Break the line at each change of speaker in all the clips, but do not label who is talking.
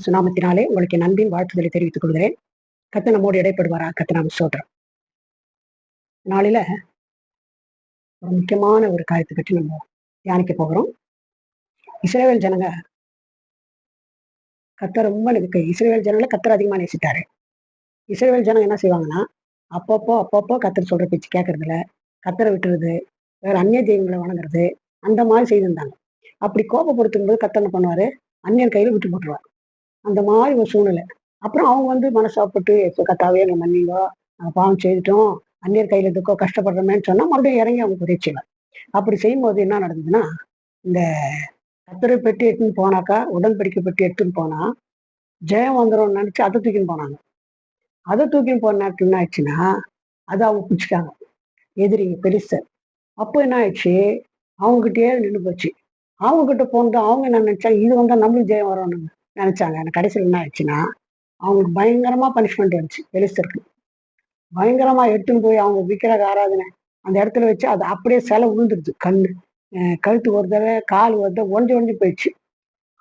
சுனாமத்தினாலே உங்களுக்கு நன்பின் வாழ்த்துதலை தெரிவித்துக் கொள்கிறேன். கர்த்தர் நம்மோடு இடைப்படுவாரா? கர்த்தர் நாம ஸ்தோத்திரம். நாளில ஒரு முக்கியமான ஒரு காரியத்தை பற்றி நம்ம தியானிக்க போகிறோம். இஸ்ரவேல் ஜனங்க கர்த்தர் ரொம்ப இஸ்ரவேல் ஜனங்களை கர்த்தர் அதிகமா நேசித்தாரு. இஸ்ரவேல் ஜனம் என்ன செய்வாங்கன்னா, அப்பப்போ கர்த்தர் சொல்ற பேச்சு கேட்கறது இல்ல, கர்த்தரை விட்டுறது, வேற அந்நிய தெய்வங்களை வணங்குறது, அந்த மாதிரி செய்திருந்தாங்க. அப்படி கோபப்படுத்தும் போது கர்த்தர் என்ன பண்ணுவாரு? அந்நியன் கையில விட்டு போட்டுருவார். அந்த மாதிரி ஒரு சூழ்நிலை. அப்புறம் அவங்க மனசாப்பட்டு, கர்த்தாவே எங்களை மன்னிங்கோ, நாங்க பாவம் செய்துட்டோம், அந்நியர் கையில இருக்கோ கஷ்டப்படுறோமேன்னு சொன்னா மறுபடியும் இறங்கி அவங்க உதவி செய்வார். அப்படி செய்யும்போது என்ன நடந்ததுன்னா, இந்த கர்த்தரை பெட்டி எடுத்துன்னு போனாக்கா, உடன்படிக்கை பெட்டி எடுத்துன்னு போனா, ஜெயம் வந்துரும்னு நினைச்சு அதை தூக்கின்னு போனாங்க. அதை தூக்கின்னு போன நேரத்துல என்ன ஆயிடுச்சுன்னா, அதை அவங்க பிடிச்சிட்டாங்க. எதிரிங்க பெலிஸ்தர். அப்போ என்ன ஆயிடுச்சு, அவங்ககிட்டயே நின்று போச்சு. அவங்க கிட்ட போனது அவங்க என்ன நினைச்சாங்க, இது வந்தா நம்மளுக்கு ஜெயம் வரும்னு நினைச்சாங்க. கடைசியில் என்ன ஆயிடுச்சுன்னா, அவங்களுக்கு பயங்கரமா பனிஷ்மெண்ட் வந்துச்சு பெலிஸ்தருக்கு. பயங்கரமா எடுத்துன்னு போய் அவங்க விக்கிரக ஆராதனை அந்த இடத்துல வச்சு அது அப்படியே சிலை விழுந்துருச்சு. கண்ணு கழுத்து ஒரு தடவை, கால் ஒரு தடவை ஒஞ்சி போயிடுச்சு.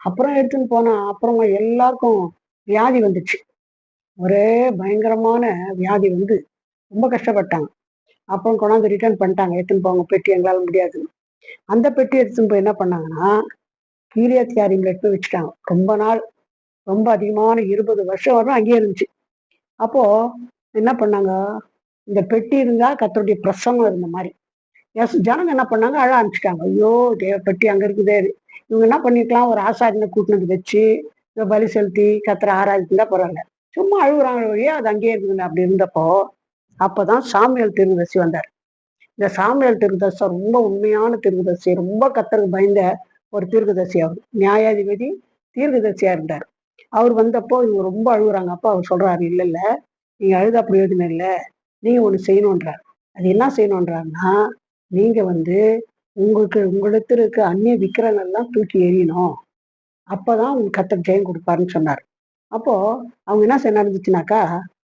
அப்புறம் எடுத்துன்னு போனா அப்புறமா எல்லாருக்கும் வியாதி வந்துச்சு. ஒரே பயங்கரமான வியாதி வந்து ரொம்ப கஷ்டப்பட்டாங்க. அப்புறம் கொண்டாந்து ரிட்டர்ன் பண்ணிட்டாங்க. எடுத்துன்னு போங்க பெட்டி, எங்களால முடியாதுன்னு. அந்த பெட்டி எடுத்துன்னு போய் என்ன பண்ணாங்கன்னா, கீரியாத்யாரீம்ல எடுத்து போய் வச்சுட்டாங்க. ரொம்ப நாள், ரொம்ப அதிகமான 20 வருஷம் வரும் அங்கேயே இருந்துச்சு. அப்போ என்ன பண்ணாங்க, இந்த பெட்டி இருந்தா கர்த்தருடைய பிரசன்னம் இருந்த மாதிரி. ஜனங்க என்ன பண்ணாங்க, அழ ஆரம்பிச்சிட்டாங்க. ஐயோ தேவ பெட்டி அங்க இருக்குதே. இவங்க என்ன பண்ணிருக்கலாம், ஒரு ஆசாரியனை கூட்டிட்டு வந்து வச்சு பலி செலுத்தி கர்த்தரை ஆராதிச்சிருந்தா பரவாயில்ல. சும்மா அழுகுறாங்க வழியே அது அங்கேயே இருக்குதுங்க. அப்படி இருந்தப்போ அப்பதான் சாமுவேல் தீர்க்கதரிசி வந்தார். இந்த சாமுவேல் தீர்க்கதரிசி ரொம்ப உண்மையான தீர்க்கதரிசி, ரொம்ப கர்த்தருக்கு பயந்த ஒரு தீர்க்கதரிசி. அவர் நியாயாதிபதி தீர்க்கதரிசியா இருந்தார். அவர் வந்தப்போ இவங்க ரொம்ப அழுகுறாங்க. அப்போ அவர் சொல்றாரு, இல்ல இல்ல நீங்க அழுதா பிரயோஜனம் இல்லை, நீங்க ஒண்ணு செய்யணும்ன்றார். அது என்ன செய்யணும்ன்றாருன்னா, நீங்க உங்களிடத்தில் இருக்க அந்நிய விக்கிரகங்கள்லாம் தூக்கி எறியணும். அப்பதான் உங்களுக்கு கர்த்தர் ஜெயம் கொடுப்பாருன்னு சொன்னார். அப்போ அவங்க என்ன செய்ய நடந்துச்சுனாக்கா,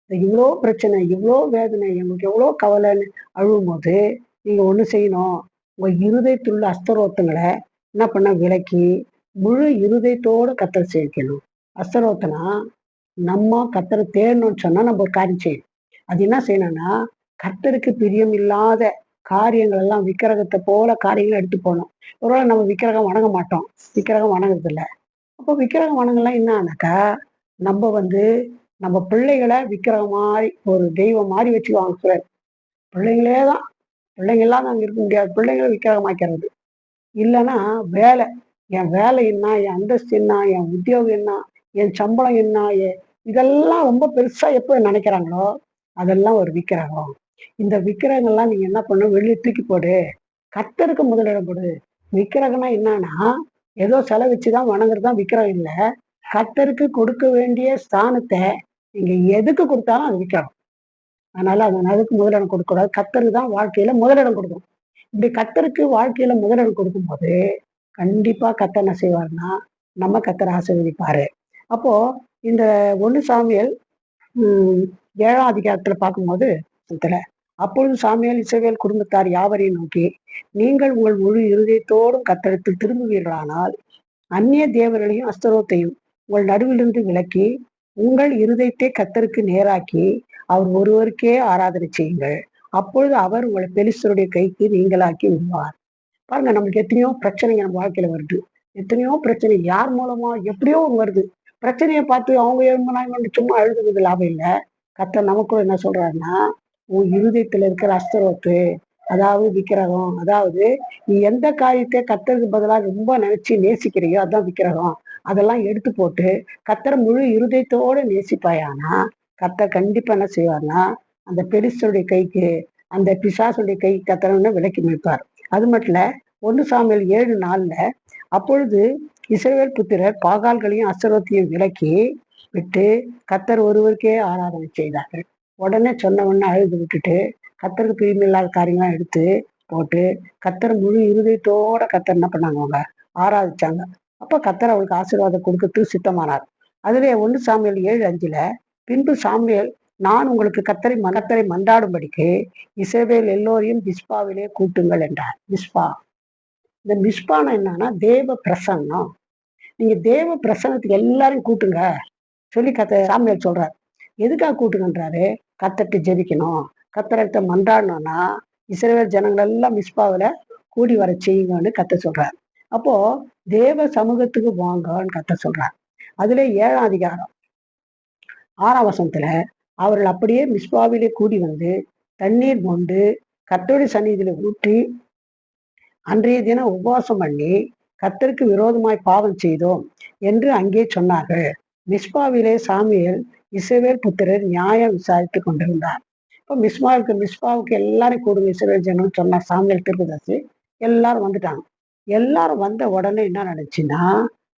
இவ்வளோ பிரச்சனை, இவ்வளோ வேதனை, எங்களுக்கு எவ்வளோ கவலைன்னு அழுவும் போது நீங்க ஒண்ணு செய்யணும். உங்க இருதயத்துள்ள அஸ்தரோத்தங்களை என்ன பண்ண விலக்கி முழு இருதயத்தோட கர்த்தரை சேவிக்கணும். அஸ்தரோத்தனா நம்ம கர்த்தரை தேடணும்னு சொன்னா நம்ம ஒரு காரியம் செய்யணும். அது என்ன செய்யணும்னா, கர்த்தருக்கு பிரியம் இல்லாத காரியங்கள் எல்லாம் விக்கிரகத்தை போல காரியங்களை எடுத்து போகணும். ஒருவேளை நம்ம விக்கிரகம் வணங்க மாட்டோம், விக்கிரகம் வணங்குறது இல்லை. அப்போ விக்கிரகம் வணங்கலாம் என்னானாக்கா, நம்ம நம்ம பிள்ளைகளை விக்கிரகம் மாதிரி ஒரு தெய்வம் மாதிரி வச்சுக்குவாங்க சிலர். பிள்ளைங்களே தான், பிள்ளைங்கள்லாம் நாங்க இருக்க முடியாது, பிள்ளைங்களை விக்கிரகமாக்கிறது. இல்லைன்னா வேலை, என் வேலை என்ன, என் அந்தஸ்து என்ன, என் உத்தியோகம் என்ன, என் சம்பளம் என்ன, இதெல்லாம் ரொம்ப பெருசா எப்போ நினைக்கிறாங்களோ அதெல்லாம் ஒரு விக்கிரகம். இந்த விக்கிரகங்கள்லாம் நீங்க என்ன பண்ணணும், வெளியே தூக்கி போடு, கர்த்தருக்கு முதலிடம் போடு. விக்கிரகம்னா என்னன்னா, ஏதோ செலவு வச்சுதான் வணங்குறது தான் விக்கிரகம் இல்லை. கர்த்தருக்கு கொடுக்க வேண்டிய ஸ்தானத்தை நீங்க எதுக்கு கொடுத்தாலும் அது விக்கிரகம். அதனால அதுக்கு முதலிடம் கொடுக்க கூடாது. கர்த்தருக்கு தான் வாழ்க்கையில முதலிடம் கொடுக்கணும். இப்படி கர்த்தருக்கு வாழ்க்கையில முதலிடம் கொடுக்கும்போது கண்டிப்பா கர்த்தர் என்ன செய்வாருன்னா, நம்ம கர்த்தர் ஆசீர்வதிப்பாரு. அப்போ இந்த 1 சாமுவேல் 7ஆம் அதிகாரத்துல பார்க்கும்போது, அப்பொழுது சாமுவேல் இஸ்ரவேல் குடும்பத்தார் யாவரையும் நோக்கி, நீங்கள் உங்கள் முழு இருதயத்தோடும் கர்த்தரிடத்தில் திரும்புவீர்களானால், அந்நிய தேவர்களையும் அஸ்தரோத்தையும் உங்கள் நடுவிலிருந்து விலக்கி, உங்கள் இருதயத்தை கர்த்தருக்கு நேராக்கி, அவர் ஒருவருக்கே ஆராதனை செய்யுங்கள். அப்பொழுது அவர் உங்களை பெலிஸ்தருடைய கைக்கு நீங்களாக்கி விடுவார். பாருங்க, நம்மளுக்கு எத்தனையோ பிரச்சனைங்க நம்ம வாழ்க்கையில வருது. எத்தனையோ பிரச்சனை யார் மூலமா எப்படியோ ஒண்ணு வருது. பிரச்சனையை பார்த்து அவங்க எழுமனாங்க சும்மா அழுதுறது லாபம் இல்லை. கர்த்தர் நமக்கும் என்ன சொல்றாருன்னா, உன் இருதயத்துல இருக்கிற அஸ்தரோத்து, அதாவது விக்கிரகம், அதாவது நீ எந்த காரியத்தை கர்த்தருக்கு பதிலாக ரொம்ப நினைச்சு நேசிக்கிறியோ அதான் விக்கிரகம். அதெல்லாம் எடுத்து போட்டு கர்த்தரை முழு இருதயத்தோட நேசிப்பாயானா, கர்த்தர் கண்டிப்பா என்ன செய்வார்னா, அந்த பெலிஸ்தருடைய கைக்கு, அந்த பிசாசுடைய கை கர்த்தரை விலக்கி மீட்பார். அது மட்டும் இல்ல, 1 சாமுவேல் 7:4 அப்பொழுது இஸ்ரவேல் புத்திரர் பாகால்களையும் அஸ்தரோத்தையும் விலக்கி விட்டு கர்த்தர் ஒருவருக்கே ஆராதனை செய்தார்கள். உடனே சொன்ன உடனே அழுது விட்டுட்டு கர்த்தருக்கு பிரியமில்லாத காரியங்களாம் எடுத்து போட்டு கர்த்தர் முழு இருதயத்தோட கர்த்தர் என்ன பண்ணாங்க, அவங்க ஆராதிச்சாங்க. அப்ப கர்த்தர் அவளுக்கு ஆசீர்வாதம் கொடுக்கறதுக்கு சித்தமானார். அதுல 1 சாமுவேல் 7:5 பின்பு சாமுவேல், நான் உங்களுக்கு கர்த்தரை மன்றாடும்படிக்கு இஸ்ரவேல் எல்லோரையும் மிஸ்பாவிலே கூட்டுங்கள் என்றார். மிஸ்பா, இந்த மிஸ்பானா என்னன்னா தேவ பிரசன்னம். நீங்க தேவ பிரசன்னத்துக்கு எல்லாரையும் கூட்டுங்க சொல்லி சாமியார் சொல்றாரு. எதுக்காக கூட்டுங்கன்றாரு? கர்த்தர்ட்ட ஜெபிக்கணும். கர்த்தர்ட்ட மன்றாடணும்னா, இஸ்ரவேல் ஜனங்கள் எல்லாம் மிஸ்பாவுல கூடி வர செய்யுங்கன்னு கர்த்தர் சொல்றாரு. அப்போ தேவ சமூகத்துக்கு வாங்கன்னு கர்த்தர் சொல்றார். அதுல 7ஆம் அதிகாரம் 6ஆம் வசனத்துல அவர்கள் அப்படியே மிஸ்பாவிலே கூடி வந்து தண்ணீர் மொண்டு கர்த்தருடைய சந்நிதியில ஊற்றி அன்றைய தினம் உபவாசம் பண்ணி கர்த்தருக்கு விரோதமாய் பாவம் செய்தோம் என்று அங்கே சொன்னார்கள். மிஸ்பாவிலே சாமுவேல் இஸ்ரவேல் புத்திரர் நியாயம் விசாரித்துக் கொண்டிருந்தார். இப்போ மிஸ்பாவுக்கு எல்லாரும் கூடுங்க இஸ்ரவேல் ஜனம் சொன்னார் சாமுவேல் தீர்க்கதரிசி. எல்லாரும் வந்துட்டாங்க. எல்லாரும் வந்த உடனே என்ன நடந்துச்சுன்னா,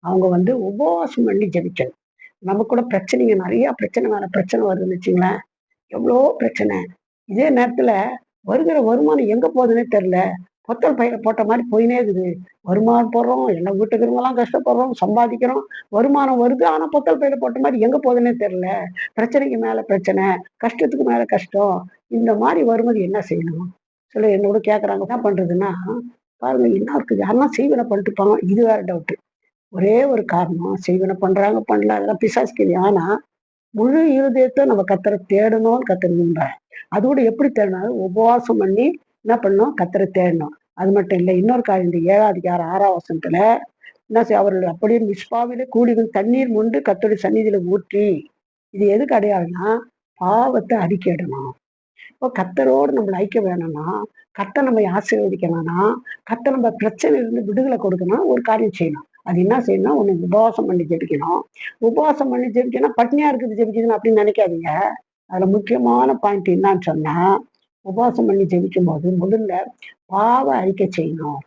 அவங்க வந்து உபவாசம் பண்ணி ஜெபிக்கணும். நமக்கு கூட பிரச்சனைங்க, நிறைய பிரச்சனை மேல பிரச்சனை வருதுன்னு வச்சுங்களேன். எவ்வளோ பிரச்சனை. இதே நேரத்துல வருகிற வருமானம் எங்க போகுதுன்னே தெரியல. பொத்தல் பையில போட்ட மாதிரி போயினே இருக்குது. வருமானம் போடுறோம், எல்லாம் வீட்டுக்கு இருக்கவங்கலாம் கஷ்டப்படுறோம், சம்பாதிக்கிறோம். வருமானம் வருது. ஆனா பொத்தல் பையில போட்ட மாதிரி எங்க போகுதுன்னே தெரியல. பிரச்சனைக்கு மேல பிரச்சனை, கஷ்டத்துக்கு மேல கஷ்டம். இந்த மாதிரி வரும்போது என்ன செய்யணும்? சிலர் என்னோட கேட்கறாங்க. என்ன பண்றதுன்னா, பாருங்க என்ன இருக்குது? யாரெல்லாம் செய்வன பண்ணிட்டுப்பாங்க. இது வேற டவுட். ஒரே ஒரு காரணம், செய்வன பண்றாங்க, பண்ணல அதெல்லாம் பிசாசு கேள்வி. ஆனா முழு இருதயத்தை நம்ம கத்தரை தேடணும்னு கத்தர் விரும்புறார். அதோட எப்படி தேடணும்? உபவாசம் பண்ணி என்ன பண்ணணும்? கத்தரை தேடணும். அது மட்டும் இல்லை, இன்னொரு காரியம் இந்த 7ஆம் அதிகாரம் 6ஆம் வசனத்துல என்ன செய்ய, அவர்கள் அப்படியே மிஸ்பாவிலே கூடி வந்து தண்ணீர் மொண்டு கர்த்தருடைய சந்நிதியில ஊற்றி, இது எதுக்கு அடையாளம்னா பாவத்தை அறிக்கையிடணும். இப்போ கர்த்தரோடு நம்மளை ஐக்கியம் வேணும்னா, கர்த்தர் நம்மை ஆசீர்வதிக்கணும்னா, கர்த்தர் நம்ம பிரச்சனையிலிருந்து விடுதலை கொடுக்கணும், ஒரு காரியம் செய்யணும். அது என்ன செய்யணும்? ஒண்ணு உபவாசம் பண்ணி ஜெபிக்கணும். உபவாசம் பண்ணி ஜெபிக்கணும், பட்னியா இருக்குது ஜெபிக்குதுன்னு அப்படின்னு நினைக்காதீங்க. அதுல முக்கியமான பாயிண்ட் என்னன்னு சொன்னா, உபவாசம் பண்ணி ஜெபிக்கும் போது முதல்ல பாவ அறிக்கை செய்யணும்.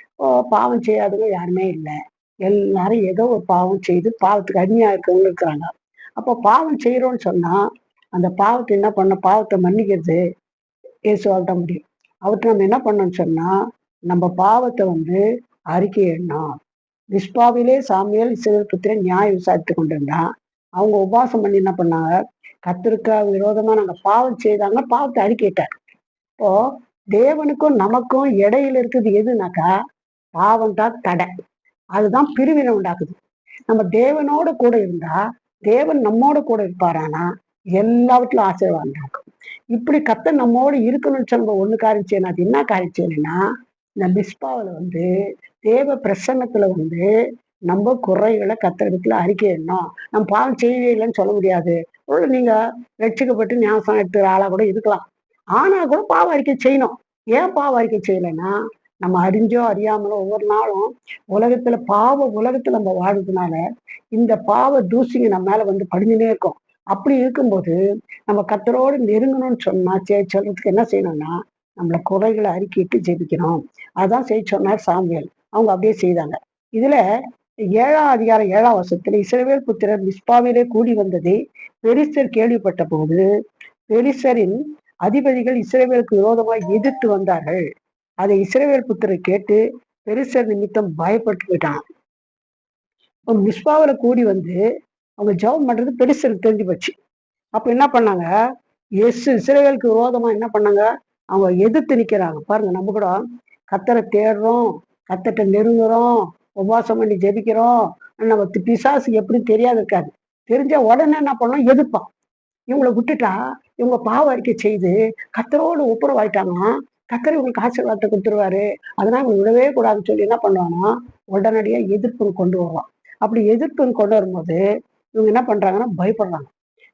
இப்போ பாவம் செய்யாதவங்க யாருமே இல்லை. எல்லாரும் ஏதோ ஒரு பாவம் செய்து பாவத்துக்கு அடிமையா இருக்கவங்க இருக்கிறாங்க. அப்போ பாவம் செய்யறோம்னு சொன்னா, அந்த பாவத்தை என்ன பண்ண, பாவத்தை மன்னிக்கிறது இயேசுவால் தான் முடியும். அவர்ட்ட நம்ம என்ன பண்ணோம்னு சொன்னா, நம்ம பாவத்தை வந்து அறிக்கையிடணும். மிஸ்பாவிலே சாமுவேல் இஸ்ரவேல் புத்திரன் நியாயம் விசாரித்துக் கொண்டிருந்தான். அவங்க உபவாசம் பண்ணி என்ன பண்ணாங்க, கர்த்தருக்கு விரோதமா நாங்க பாவம் செய்தாங்க, பாவத்தை அறிக்கையிட்டார். இப்போ தேவனுக்கும் நமக்கும் இடையில இருக்குது எதுனாக்கா, பாவம் தான் தடை. அதுதான் பிரிவினை உண்டாக்குது. நம்ம தேவனோட கூட இருந்தா, தேவன் நம்மோட கூட இருப்பாரானா, எல்லாவற்றிலும் ஆசீர்வாதம் உண்டாக்கும். இப்படி கர்த்தர் நம்மோடு இருக்கணும்னு சொல்ல ஒண்ணு காரியம் செய்யணும். அது என்ன காரியம் செய்யணும்னா, இந்த மிஸ்பாவுல வந்து தேவ பிரசன்னத்துல வந்து நம்ம குறைகளை கர்த்தரிடத்துல அறிக்கையிடணும். நம்ம பாவம் செய்யவே இல்லைன்னு சொல்ல முடியாது. ஒருவேளை நீங்க ரட்சிக்கப்பட்டு ஞானஸ்நானம் எடுத்துக்கிற ஆளா கூட இருக்கலாம். ஆனா கூட பாவ அறிக்கை செய்யணும். ஏன் பாவ அறிக்கை செய்யலைன்னா, நம்ம அறிஞ்சோ அறியாமலோ ஒவ்வொரு நாளும் உலகத்துல நம்ம வாழ்றதுனால, இந்த பாவ தூசிங்க நம்ம மேல வந்து படிஞ்சுனே இருக்கும். அப்படி இருக்கும்போது, நம்ம கர்த்தரோடு நெருங்கணும்னு சொன்னா சொல்றதுக்கு என்ன செய்யணும்னா, நம்மள குறைகளை அறிக்கையிட்டு ஜெபிக்கணும். அதான் செய்ய சொன்னார் சாமுவேல். அவங்க அப்படியே செய்தாங்க. இதுல 7ஆம் அதிகாரம் 7ஆம் வசனத்துல இஸ்ரவேல் புத்திரர் மிஸ்பாவிலே கூடி வந்ததை பெலிஸ்தர் கேள்விப்பட்ட போது, பெலிஸ்தரின் அதிபதிகள் இஸ்ரவேலுக்கு விரோதமாய் எதிர்த்து வந்தார்கள். அதை இஸ்ரவேல் புத்திரர் கேட்டு பெலிஸ்தர் நிமித்தம் பயப்பட்டு போயிட்டாங்க. இப்போ மிஸ்பாவில கூடி வந்து அவங்க ஜெபம் பண்றது பெலிஸ்தருக்கு தெரிஞ்சு போச்சு. அப்ப என்ன பண்ணாங்க, இஸ்ரவேலுக்கு விரோதமா என்ன பண்ணாங்க, அவங்க எதிர்த்து நிக்கிறாங்க. பாருங்க, நம்ம கூட கர்த்தரை தேடுறோம், கர்த்தர்ட்ட நெருங்குறோம், உபவாசம் பண்ணி ஜெபிக்கிறோம். நம்ம பிசாசு எப்படி தெரியாது இருக்காது. தெரிஞ்ச உடனே என்ன பண்ணோம், எதிர்ப்பான். இவங்களை விட்டுட்டா இவங்க பாவ அறிக்கை செய்து கர்த்தரோடு ஒப்புரவாயிட்டாங்கன்னா, கர்த்தர் இவங்களுக்கு ஆசீர்வாதத்தை கொடுத்துருவாரு. அதனால இவங்க விடவே கூடாதுன்னு சொல்லி என்ன பண்ணுவாங்கன்னா, உடனடியா எதிர்ப்புன்னு கொண்டு வருவான். அப்படி எதிர்ப்புன்னு கொண்டு வரும்போது இவங்க என்ன பண்றாங்கன்னா, பயப்படுறாங்க.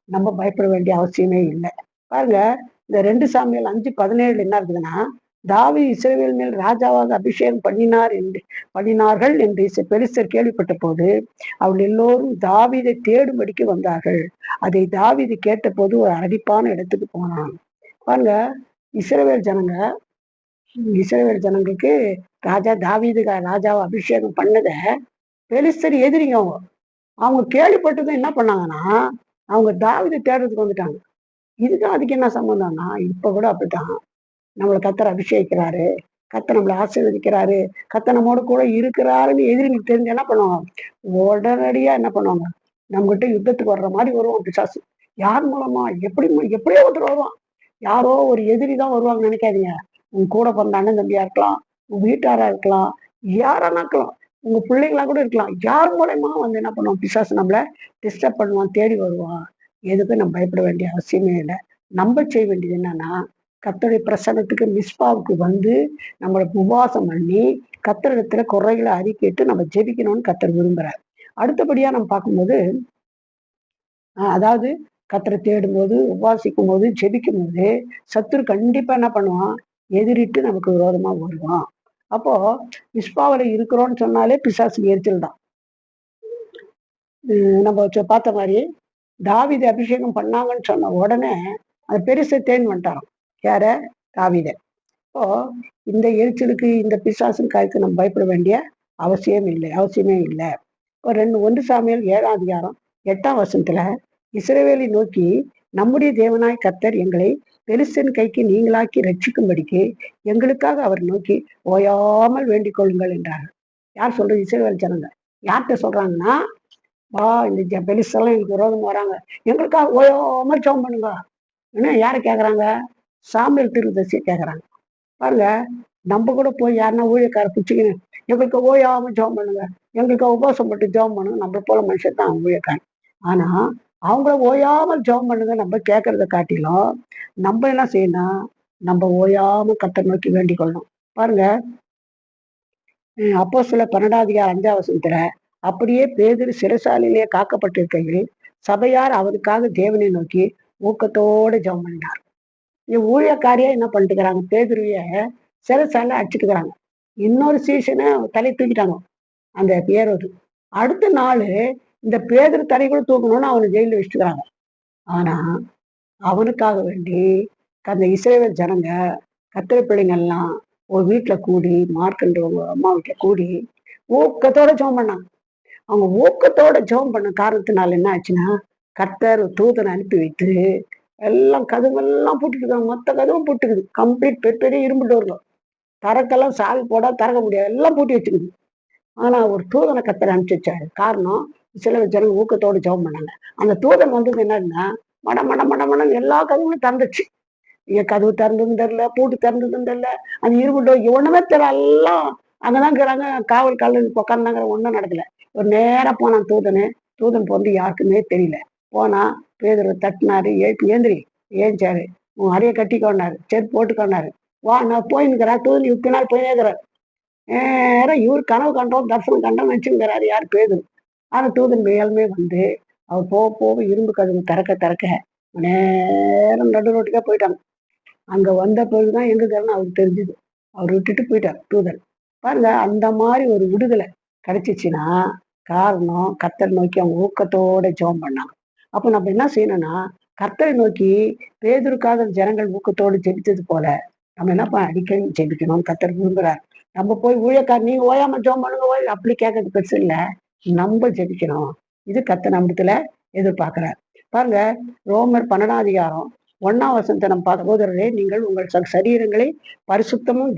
நம்ம பயப்பட வேண்டிய அவசியமே இல்லை. பாருங்க, இந்த 2 சாமுவேல் 5:17 என்ன இருக்குதுன்னா, தாவீது இஸ்ரவேல் மேல் ராஜாவாக அபிஷேகம் பண்ணினார்கள் என்று பெலிஸ்தர் கேள்விப்பட்ட போது அவர்கள் எல்லோரும் தாவீதை தேடும்படிக்கு வந்தார்கள். அதை தாவீது கேட்டபோது ஒரு அடிப்பான இடத்துக்கு போனான். பாருங்க, இஸ்ரவேல் ஜனங்க இஸ்ரவேல் ஜனங்களுக்கு தாவீது ராஜாவை அபிஷேகம் பண்ணத பெலிஸ்தர் எதிரிங்க அவங்க. அவங்க கேள்விப்பட்டதும் என்ன பண்ணாங்கன்னா, அவங்க தாவீதை தேடுறதுக்கு வந்துட்டாங்க. அதுக்கு என்ன சம்பந்தம்னா, இப்ப கூட அப்படித்தான். நம்மளை கர்த்தர் அபிஷேகிக்கிறாரு, கர்த்தர் நம்மளை ஆசீர்வதிக்கிறாரு, கர்த்தர் நம்மோட கூட இருக்கிறாருன்னு எதிரிங்களுக்கு தெரிஞ்சு என்ன பண்ணுவாங்க, உடனடியா என்ன பண்ணுவாங்க, நம்மகிட்ட யுத்தத்துக்கு வர்ற மாதிரி வருவான் பிசாசு. யார் மூலமா? எப்படியோ ஒருத்தர் வருவான். யாரோ ஒரு எதிரி தான் வருவாங்கன்னு நினைக்காதீங்க. உங்க கூட பிறந்த அண்ணன் தம்பியா இருக்கலாம், உங்க வீட்டாரா இருக்கலாம், யாரானா இருக்கலாம். உங்க பிள்ளைங்களா கூட இருக்கலாம். யார் மூலியமா வந்து என்ன பண்ணுவான் பிசாசு நம்மள டிஸ்டர்ப் பண்ணுவான், தேடி வருவான். எதுக்கும் நம்ம பயப்பட வேண்டிய அவசியமே இல்ல. நம்ம செய்ய வேண்டியது என்னன்னா, கர்த்தருடைய பிரசன்னத்துக்கு மிஸ்பாவுக்கு வந்து நம்மள உபவாசம் பண்ணி, கர்த்தரிடத்துல குறைகள அறிக்கையிட்டு நம்ம ஜெபிக்கணும்னு கர்த்தர் விரும்புறார். அடுத்தபடியா நம்ம பார்க்கும்போது, அதாவது கர்த்தர தேடும்போது, உபாசிக்கும்போது, ஜெபிக்கும்போது, சத்துரு கண்டிப்பா என்ன பண்ணுவான்? எதிரிட்டு நமக்கு விரோதமா வருவான். அப்போ மிஸ்பாவுல இருக்கிறோம்னு சொன்னாலே பிசாசுக்கு எரிச்சல் தான். நம்ம பார்த்த மாரி, தாவீது அபிஷேகம் பண்ணாங்கன்னு சொன்ன உடனே, அந்த பெலிஸ்தேன் வந்துட்டாராம். யார? தாவீத. இப்போ இந்த எரிச்சலுக்கு, இந்த பிசாசின் காரியத்துக்கு நம்ம பயப்பட வேண்டிய அவசியமே இல்ல. இப்போ 1 சாமுவேல் 7ஆம் அதிகாரம் 8ஆம் வசனத்துல, இஸ்ரவேலை நோக்கி, நம்முடைய தேவனாய் கர்த்தர் எங்களை பெலிஸ்தரின் கைக்கு நீங்களாக்கி ரட்சிக்கும்படிக்கு, எங்களுக்காக அவர் நோக்கி ஓயாமல் வேண்டிக் கொள்ளுங்கள் என்றார். யார் சொல்றது? இஸ்ரவேல் ஜனங்க. யார்ட்ட சொல்றாங்கன்னா, இந்த பெலிஸ்தர்லாம் எங்களுக்கு விரோதமா வராங்க. எங்களுக்காக ஓயாம ஜெபம் பண்ணுங்க. யார கேட்கறாங்க? சாமுவேல் தீர்க்கதரிசிய கேட்கறாங்க. பாருங்க, நம்ம கூட போய் யாருன்னா ஊழியக்கார புடிச்சுக்கின்னு, எங்களுக்கு ஓயாம ஜெபம் பண்ணுங்க. எங்களுக்கு உபவாசம் போட்டு ஜெபம் பண்ணுங்க. நம்மள போல மனுஷன் தான் ஊழியக்காரன். ஆனா, அவங்கள ஓயாம ஜெபம் பண்ணுங்க நம்ம கேட்கறத காட்டிலும், நம்ம என்ன செய்யணும்? நம்ம ஓயாம கர்த்தரை நோக்கி வேண்டிக் கொள்ளணும். பாருங்க, அப்போஸ்தலர் 12ஆம் அதிகாரம் 5ஆம் வசனத்துல, அப்படியே பேதுரு சிறைச்சாலையிலே காக்கப்பட்டிருக்கையில், சபையார் அவனுக்காக தேவனை நோக்கி ஊக்கத்தோட ஜெபம் பண்ணினார். ஊழியக்காரியா என்ன பண்ணிட்டுக்கிறாங்க? பேதுருவைய சிறைச்சாலையில அடைச்சுட்டுக்கிறாங்க. இன்னொரு சீஷனை தலை தூக்கிட்டாங்க. அந்த ஏரோது. அடுத்த நாளு இந்த பேதுரு தலை கூட தூக்கணும்னு அவன ஜெயில்ல வச்சுட்டுக்கிறாங்க. ஆனா, அவனுக்காக வேண்டி அந்த இஸ்ரவேல் ஜனங்க, கர்த்தர் பிள்ளைங்கள்லாம் ஒரு வீட்ல கூடி, மார்க்கன்றவங்க அம்மா வீட்ல கூடி, ஊக்கத்தோட ஜெபம் பண்ணாங்க. அவங்க ஊக்கத்தோட ஜெபம் பண்ண காரணத்தினால என்ன ஆச்சுன்னா, கர்த்தர் ஒரு தூதனை அனுப்பி வைத்து, எல்லாம் கதவெல்லாம் பூட்டிட்டுருக்காங்க. மொத்த கதவும் பூட்டிக்குது. கம்ப்ளீட் பெரிய பெரிய இரும்பு டோருங்க. திறக்கலாம் சாவி போடாம திறக்க முடியாது. எல்லாம் பூட்டி வச்சுக்குது. ஆனா ஒரு தூதனை கர்த்தர் அனுப்பிச்சு வச்சாரு. காரணம், சில ஜனங்க ஊக்கத்தோட ஜெபம் பண்ணாங்க. அந்த தூதன் வந்தது என்னன்னா, மட மட மட மடன்னு எல்லா கதவுகளும் திறந்துச்சு. கதவு திறந்ததும் தெரியல, பூட்டு திறந்ததும் தெரியல. அந்த இரும்பு டோர் ஒண்ணுமே தெரியல. எல்லாம் அங்கதான் இருக்கிறாங்க. காவல் காவலர் உட்கார்ந்தாங்க. ஒண்ணும் நடக்கல. ஒரு நேரா போனான் தூதனு. தூதன் போனது யாருக்குமே தெரியல. போனா பேதுருவ தட்டினாரு. எழுப்பி ஏந்திரி. ஏஞ்சாரு. உன் அறைய கட்டிக்கோன்னாரு. செருப்பு போட்டுக்கோன்னாரு. வா நான் போயின்னுக்கிறேன். தூதன் இவரு பின்னால போயினே இருக்கிறார். நேரா இவரு கனவு கண்டோம், தரிசனம் கண்டோம் நினைச்சுங்கிறாரு. யார்? பேதுரு. ஆனா தூதன் மேலுமே வந்து, அவர் போக போக இரும்பு கதவு திறக்க திறக்க நேரம் நடு ரோட்டுக்கே போயிட்டாங்க. அங்க வந்த பிறகுதான் எங்க இருக்கிறான்னு அவருக்கு தெரிஞ்சுது. அவர் விட்டுட்டு போயிட்டார் தூதன். பாருங்க, அந்த மாரி ஒரு விடுதலை கிடைச்சுச்சுன்னா, காரணம் கர்த்தரை நோக்கி அவங்க ஊக்கத்தோட ஜெபம் பண்ணாங்க. அப்ப நம்ம என்ன செய்யணும்னா, கர்த்தரை நோக்கி பேதுருக்காக ஜனங்கள் ஊக்கத்தோடு ஜெபித்தது போல, நம்ம என்னப்பா அடிக்கடி ஜெபிக்கணும்னு கர்த்தர் விரும்புறார். நம்ம போய் ஊழியக்காரர் நீங்க ஓயாம ஜெபம் பண்ணுங்க அப்படி கேட்கறது பெருசு இல்ல. நம்ம ஜெபிக்கணும். இது கர்த்தர் நம்மிடத்துல எதிர்பார்க்கிறார். பாருங்க, ரோமர் 12ஆம் அதிகாரம் 1ஆம் வசனத்தை நம்ம பார்த்த சகோதரரே, நீங்கள் உங்கள் சரீரங்களை பரிசுத்தமும்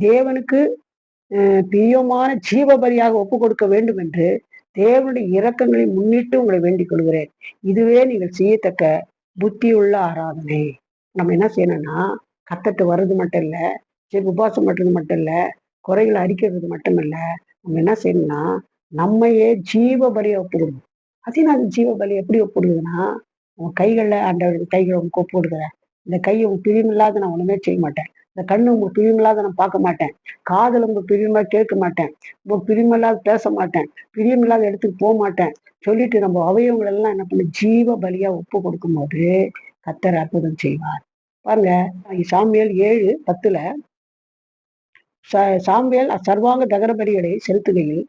தேவனுக்கு பிரியமான ஜீவ பலியாக ஒப்பு கொடுக்க வேண்டும் என்று தேவனுடைய இரக்கங்களை முன்னிட்டு உங்களை வேண்டிக் கொள்கிறேன். இதுவே நீங்கள் செய்யத்தக்க புத்தியுள்ள ஆராதனை. நம்ம என்ன செய்யணும்னா, கர்த்தர்ட்ட வர்றது மட்டும் இல்ல, சரி உபவாசம் பண்றது மட்டும் இல்ல, குறைகளை அறிக்கிறது மட்டும் இல்ல, நம்ம என்ன செய்யணும்னா, நம்மையே ஜீவ பலியா ஒப்புக்கணும். அது நான் ஜீவ பலி எப்படி ஒப்பிடுதுன்னா, உன் கைகள்ல ஆண்டவருடைய கைகளை உனக்கு ஒப்பு கொடுக்குறேன். இந்த கையை உன் பிரியமில்லாத நான் ஒண்ணுமே செய்ய மாட்டேன். இந்த கண்ணு உங்க பிரியமில்லாத நான் பார்க்க மாட்டேன். காதுல உங்க பிரியமா கேட்க மாட்டேன். உங்க பிரியமில்லாத பேச மாட்டேன். பிரியமில்லாத இடத்துக்கு மாட்டேன். சொல்லிட்டு நம்ம அவயவங்கள் எல்லாம் என்ன பண்ண ஜீவ பலியா ஒப்பு கொடுக்கும்போது கர்த்தர் அற்புதம் செய்வார். பாருங்க, சாமுவேல் 7:10 சாமுவேல் சர்வாங்க தகன பலிகளை செலுத்துகையில்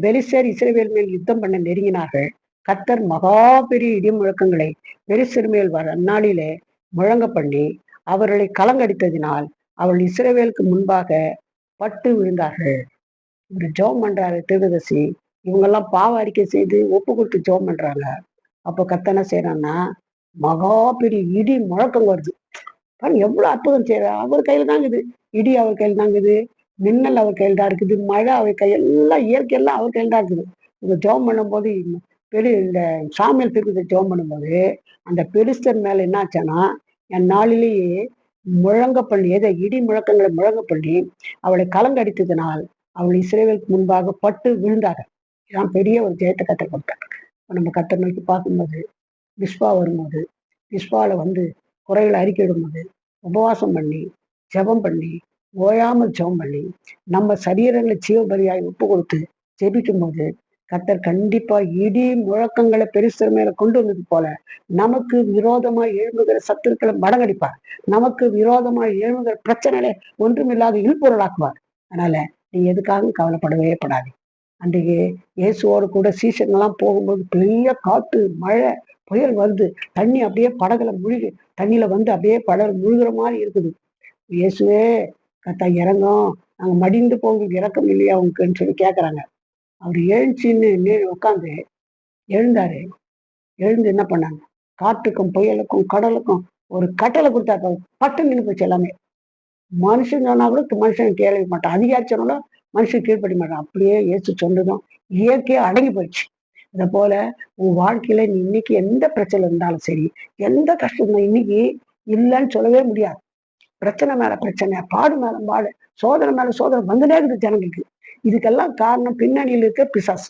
பெலிஸ்தர் இஸ்ரவேல் மேல் யுத்தம் பண்ண நெருங்கினார்கள். கர்த்தர் மகா பெரிய இடி முழக்கங்களை பெலிஸ்தர் மேல் வர அந்நாளிலே முழங்க பண்ணி அவர்களை கலங்கடித்ததினால் அவள் இஸ்ரவேலுக்கு முன்பாக பட்டு விழுந்தார்கள். இவர் ஜெபம் பண்றாரு தீர்க்கதரிசி. இவங்க எல்லாம் பாவ அறிக்கை செய்து ஒப்பு கொடுத்து ஜெபம் பண்றாங்க. அப்ப கர்த்தர் என்ன செய்யறான்னா, மகா பெரிய இடி முழக்கம் வருது. பாருங்க எவ்வளவு அற்புதம் செய்யறாரு. அவர் கையில தாங்குது. இடி அவர் கையில தாங்குது. மின்னல் அவர் கையில் தான் இருக்குது. மழை அவர் கை எல்லாம் இயற்கை எல்லாம் அவர் கையில் தான் இருக்குது. இவங்க ஜெபம் பண்ணும்போது இந்த சாமுவேல் தீர்க்கதரிசி ஜெபம் பண்ணும்போது, அந்த பெலிஸ்தர் மேல என்ன ஆச்சான்னா, என் நாளிலேயே முழங்க பண்ணி இடி முழக்கங்களை முழங்க பண்ணி அவளை கலங்கடித்ததினால் அவள் இஸ்ரவேலுக்கு முன்பாக பட்டு விழுந்தாங்க. இதான் பெரிய ஒரு ஜெயத்தை கத்தர் கொடுத்தாங்க. நம்ம கத்தர் நோக்கி பார்க்கும்போது விஸ்வா வரும்போது, விஸ்வால குறைகளை அறிக்கையிடும்போது, உபவாசம் பண்ணி, ஜெபம் பண்ணி, ஓயாமல் ஜெபம் பண்ணி, நம்ம சரீரங்களை ஜீவபலியாய் ஒப்பு கொடுத்து ஜெபிக்கும் போது, கர்த்தர் கண்டிப்பா இடி முழக்கங்களை பெருசு மேல கொண்டு வந்தது போல, நமக்கு விரோதமாய் எழும்புகிற சத்துருக்களை மடங்கடிப்பார். நமக்கு விரோதமாய் எழும்புகிற பிரச்சனைகளை ஒன்றுமில்லாத இல்பொருளாக்குவார். அதனால நீ எதுக்காகவும் கவலைப்படவே படாது. அன்றைக்கு இயேசுவோடு கூட சீசன்லாம் போகும்போது பெரிய காத்து, மழை, புயல் வருது. தண்ணி அப்படியே படகுல முழுகி தண்ணியில அப்படியே படகு முழுகிற மாதிரி இருக்குது. இயேசுவே கத்தா இறங்கும், நாங்க மடிந்து போங்க, இறக்கம் இல்லையா உங்களுக்குன்னு சொல்லி கேட்கறாங்க. அவர் எழுந்துச்சின்னு உட்காந்து எழுந்தாரு. எழுந்து என்ன பண்ணாங்க, காற்றுக்கும் புயலுக்கும் கடலுக்கும் ஒரு கட்டளை கொடுத்தாரு. பட்டு நின்று போச்சு எல்லாமே. மனுஷன் சொன்னா கூட மனுஷன் கேள்வி மாட்டான், அதிகாரி சொன்னா மனுஷன் கீழ்ப்படி மாட்டான். அப்படியே இயேசு சொன்னதும் இயற்கையா அடங்கி போயிடுச்சு. இதை போல உன் வாழ்க்கையில நீ இன்னைக்கு எந்த பிரச்சனை இருந்தாலும் சரி, எந்த கஷ்டம் இன்னைக்கு இல்லைன்னு சொல்லவே முடியாது. பிரச்சனை மேல பிரச்சனை, பாடு மேல பாடு, சோதனை மேல சோதனை வந்துட்டே இருக்குது ஜனங்களுக்கு. இதுக்கெல்லாம் காரணம் பின்னணியில் இருக்க பிசாசு.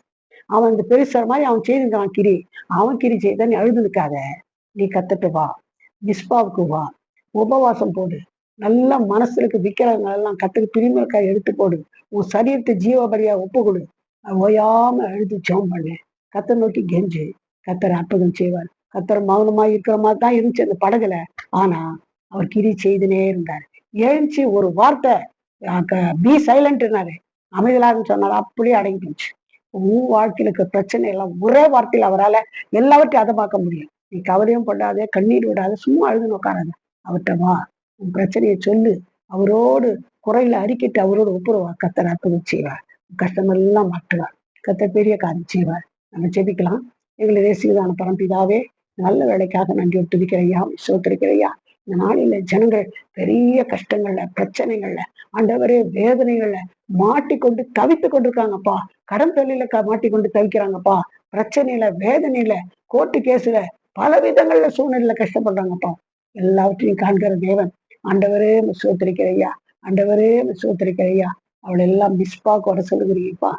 அவன் இந்த பெருசா மாதிரி அவன் செய்திருக்கான் கிரி. அவன் கிரி செய்த நீ அழுது நிற்காத. நீ கத்துட்டு வா, மிஸ்பாவுக்கு வா, உபவாசம் போடு, நல்ல மனசுக்கு விக்கிறவங்க எல்லாம் கத்துக்கு பிரிமுறைக்காய் எடுத்து போடு, உன் சரீரத்தை ஜீவபலியா ஒப்பு கொடு, ஓயாம அழுது ஜெபம் பண்ணு, கத்தை நோக்கி கெஞ்சு, கத்தர் அற்புதம் செய்வார். கத்தர் மௌனமா இருக்கிற மாதிரி தான் இருந்துச்சு அந்த படகுல. ஆனா அவர் கிரி செய்துனே இருந்தார். எழுந்துச்சு ஒரு வார்த்தை, பி சைலண்ட்னாரு, அமைதலான்னு சொன்னாரு. அப்படியே அடங்கி போச்சு. உன் வாழ்க்கையில இருக்க பிரச்சனை எல்லாம் ஒரே வார்த்தையில் அவரால் எல்லாவற்றையும் அதை பார்க்க முடியும். நீ கவலையும் படாதே, கண்ணீர் விடாத, சும்மா அழுது உட்காராத. அவர்கிட்ட வா, உன் பிரச்சனையை சொல்லு, அவரோடு குறையில அறிக்கிட்டு அவரோடு ஒப்புருவா. கத்தர் அற்புதம் செய்வார். கஷ்டமெல்லாம் மாற்றுவார். கத்தர் பெரிய காரியம் செய்வார். நம்ம ஜெபிக்கலாம். எங்களை நேசிதான பரம்பிதாவே, நல்ல வேலைக்காக நன்றி துதிக்கிறையா, சோத்திருக்கிறையா. இந்த நாளில ஜனங்கள் பெரிய கஷ்டங்கள்ல, பிரச்சனைகள்ல, ஆண்டவரே வேதனைகள்ல மாட்டிக்கொண்டு தவித்து கொண்டிருக்காங்கப்பா. கடன் தொழில மாட்டிக்கொண்டு தவிக்கிறாங்கப்பா. பிரச்சனையில, வேதனையில, கோர்ட்டு கேஸ்ல, பல விதங்கள்ல சூழ்நிலையில கஷ்டப்படுறாங்கப்பா. எல்லாவற்றையும் காண்கிற தேவன் ஆண்டவரே சோத்திருக்கிறையா, ஆண்டவரே சோத்திருக்கிறையா. அவளை எல்லாம் மிஸ்பாக்கு வர சொல்லுகிறீங்கப்பா.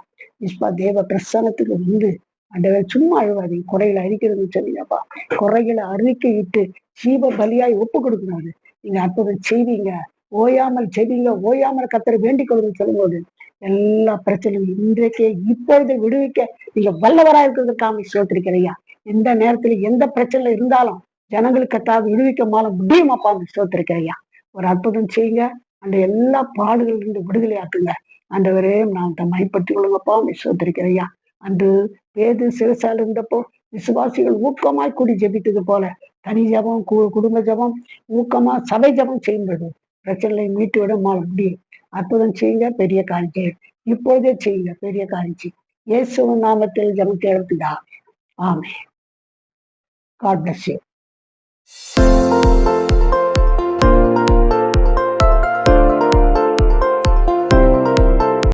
மிஸ்பா தேவ பிரசனத்துக்கு ஆண்டவர் சும்மா அழுவாதீங்க. குறைகளை அழிக்கிறதுன்னு சொன்னீங்கப்பா. குறைகளை அறிக்கையிட்டு ஜீவ பலியாய் ஒப்பு கொடுக்கணும். நீங்க அற்புதம் செய்வீங்க. ஓயாமல் செவிங்க, ஓயாமல் கத்தரை வேண்டிக் கொள்ளுன்னு சொல்லும்போது எல்லா பிரச்சனையும் இன்றைக்கே இப்பொழுது விடுவிக்க நீங்க வல்லவரா இருக்கிறதுக்காக சோத்திருக்கிறையா. எந்த நேரத்துல எந்த பிரச்சனை இருந்தாலும் ஜனங்களுக்கு கத்தாது விடுவிக்க மால முடியுமாப்பா சோத்திருக்கிறையா. ஒரு அற்புதம் செய்யுங்க. அந்த எல்லா பாடுகள் இருந்து விடுதலை ஆக்குங்க. ஆண்டவரே நான் மைப்பற்றி கொள்ளுங்கப்பா சோத்திருக்கிறையா. அன்று பேது சிறுசால் இருந்தப்போ விசுவாசிகள் ஊக்கமாய் கூடி ஜெபித்தது போல தனி ஜபம், குடும்ப ஜபம், ஊக்கமா சபை ஜபம் செய்யும்போது பிரச்சனைகளை மீட்டு விட முடியும். அற்புதம் செய்யுங்க, பெரிய காரியம் இப்போதே செய்யுங்க, பெரிய காரியம். இயேசுவின் நாமத்தில் ஜபம் கேட்பதா. ஆமென். God bless you.